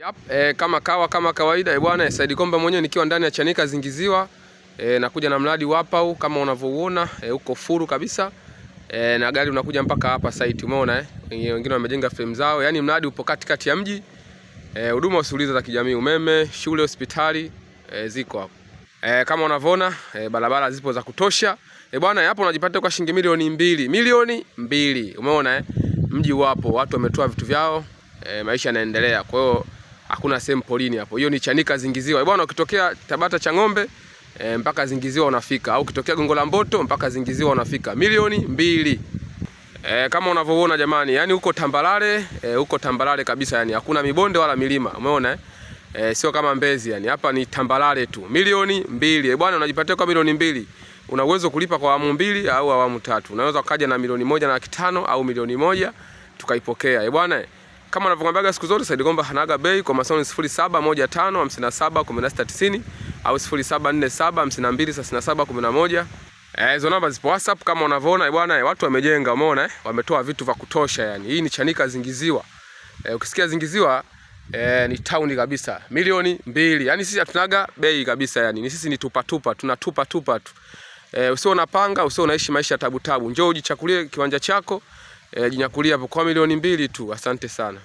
Yep, kama kawaida bwana Said Komba mwenyewe nikiwa ndani ya Chanika Zingiziwa. Nakuja na mradi wapa huu kama unavyoona uko furu kabisa. Na gari unakuja mpaka hapa site, umeona wengine wamejenga frame zao. Yaani mradi upo katikati ya mji. Huduma usuliza za kijamii, umeme, shule, hospitali ziko hapo. Kama unavyoona barabara zipo za kutosha. Bwana hapo unajipata kwa shilingi milioni mbili. Umeona mji wapo, watu wametoa vitu vyao, maisha yanaendelea. Kwa hiyo hakuna sehemu polini hapo. Hiyo ni Chanika Zingiziwa. Bwana ukitokea Tabata Chang'ombe mpaka Zingiziwa unafika, au ukitokea Gongo la Mboto mpaka Zingiziwa unafika. Milioni mbili. Kama unavyoona jamani, yani huko tambalale, huko tambalale kabisa, yani hakuna mibonde wala milima. Umeona sio kama Mbezi, yani hapa ni tambalale tu. Milioni mbili. Bwana unajipatia kwa milioni mbili. Una uwezo kulipa kwa awamu mbili au awamu tatu. Unaweza ukaja na milioni 1,500,000 au milioni 1 tukaipokea. Bwana kama unavyokuambiaga siku zote Said Komba hanaga bei. Kwa masauni 0715571690 au 0747523711. Hizo namba zipo WhatsApp kama unavyoona. Bwana watu wamejenga, umeona wametoa vitu vya kutosha yani. Hii ni Chanika Zingiziwa. Ukisikia Zingiziwa ni town kabisa. Milioni mbili. Yani sisi hatunaga bei kabisa yani. Ni sisi ni tupa tunatupa tu. Usio unapanga, usio unaishi maisha tabu. Njoo ujichakulie kiwanja chako, jinyakulia hapo kwa milioni mbili tu. Asante sana.